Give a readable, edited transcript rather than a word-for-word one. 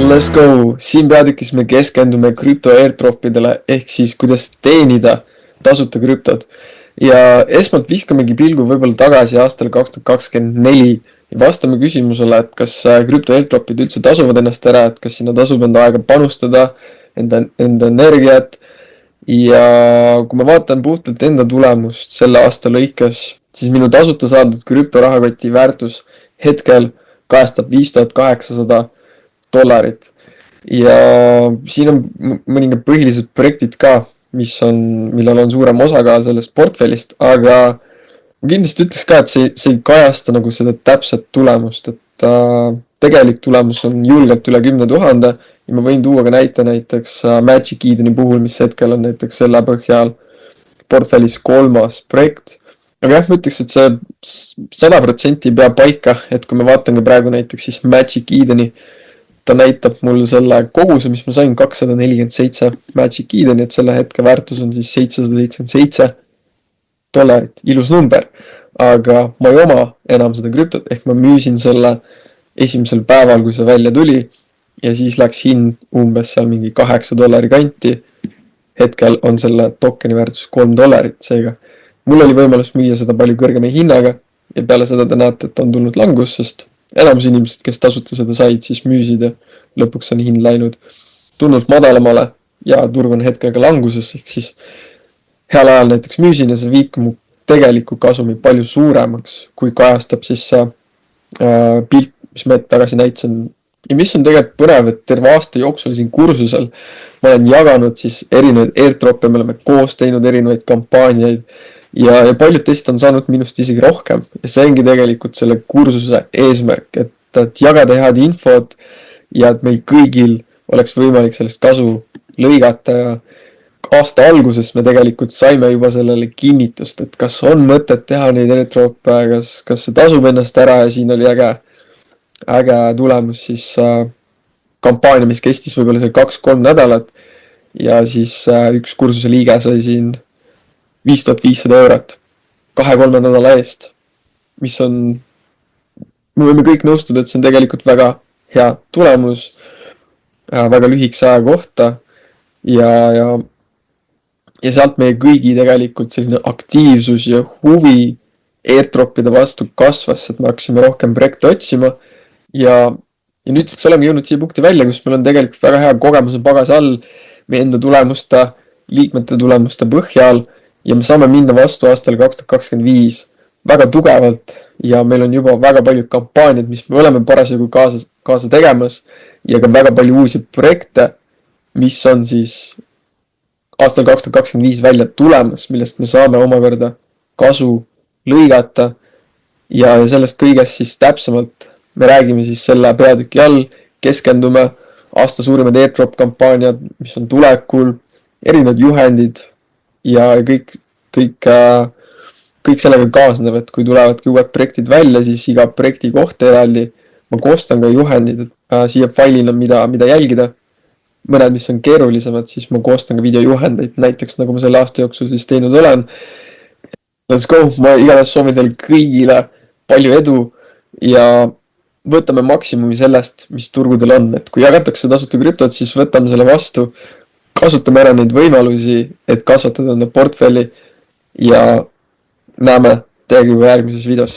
Let's go! Siin peatükis me keskendume krüpto airdropidele ehk siis kuidas teenida tasuta krüptod. Ja esmalt viskamegi pilgu võib-olla tagasi aastal 2024 ja vastame küsimusele, et kas krüpto airdropid üldse tasuvad ennast ära, et kas sinna tasub enda aega panustada, enda energiat. Ja kui ma vaatan puhtalt enda tulemust selle aasta lõikes, siis minu tasuta saadud krüptorahakoti väärtus hetkel kajastab $5800. Ja siin on mõningad põhilised projektid ka, millel on suurem osakaal sellest portfellist, aga ma kindlasti ütleks ka, et see ei kajasta nagu seda täpset tulemust, et tegelik tulemus on julgelt üle 10 000 ja ma võin tuua ka näiteks Magic Edeni puhul, mis hetkel on näiteks selle põhjal portfellis 3. projekt. Aga jah, ma ütleks, et see 100% ei pea paika, et kui me vaatan ka praegu näiteks siis Magic Edeni, ta näitab mul selle koguse, mis ma sain 247 Magic Edeni, et selle hetke väärtus on siis $777. Ilus number, aga ma ei oma enam seda krüptot, ehk ma müüsin selle esimesel päeval, kui see välja tuli ja siis läks hind umbes seal mingi $8 kanti. Hetkel on selle tokeni väärtus $3, seega mul oli võimalus müüa seda palju kõrgema hinnaga ja peale seda te näete, et on tulnud langus, sest enamus inimesed, kes tasuta seda said, siis müüsid ja lõpuks on hind läinud tulnud madalamale ja turg on hetkega languses, ehk siis heal ajal näiteks müüsin ja see viibki mu tegeliku kasumi palju suuremaks, kui kajastab siis see pilt, mis ma tagasi näitasin. Ja mis on tegelikult põnev, et terve aasta jooksul siin kursusel ma olen jaganud siis erinevaid airdroppe, me oleme koos teinud erinevaid kampaaniaid ja paljud teist on saanud minust isegi rohkem ja see ongi tegelikult selle kursuse eesmärk, et jagada head infot ja et meil kõigil oleks võimalik sellest kasu lõigata ja aasta alguses me tegelikult saime juba sellele kinnitust, et kas on mõtet teha neid airdroppe, kas see tasub ennast ära ja siin oli äge tulemus siis kampaania, mis kestis võib-olla seal 2-3 nädalat ja siis üks kursuse liige sai siin €5500 2-3 nädala eest, mis on, me võime kõik nõustuda, et see on tegelikult väga hea tulemus väga lühikese aja kohta ja sealt meie kõigi tegelikult selline aktiivsus ja huvi airdropide vastu kasvas, et me hakkasime rohkem projekte otsima ja nüüdseks oleme jõudnud siia punkti välja, kus meil on tegelikult väga hea kogemuse pagas all meie enda tulemuste, liikmete tulemuste põhjal ja me saame minna vastu aastal 2025 väga tugevalt ja meil on juba väga paljud kampaaniad, mis me oleme parasjagu kaasa tegemas ja ka väga palju uusi projekte, mis on siis aastal 2025 välja tulemas, millest me saame omakorda kasu lõigata ja sellest kõigest siis täpsemalt me räägime siis selle peatüki all, keskendume aasta suurimad airdrop kampaaniad, mis on tulekul, erinevad juhendid ja kõik sellega kaasnev, et kui tulevadki uued projektid välja, siis iga projekti kohta eraldi ma koostan ka juhendid, et siia failina, mida jälgida. Mõned, mis on keerulisemad, siis ma koostan ka videojuhendeid, näiteks nagu ma selle aasta jooksul siis teinud olen. Let's go! Ma igatahes soovin teil kõigile palju edu ja võtame maksimumi sellest, mis turgudel on, et kui jagatakse tasuta krüptot, siis võtame selle vastu, kasutame ära neid võimalusi, et kasvatada enda portfelli ja näeme teiega juba järgmises videos.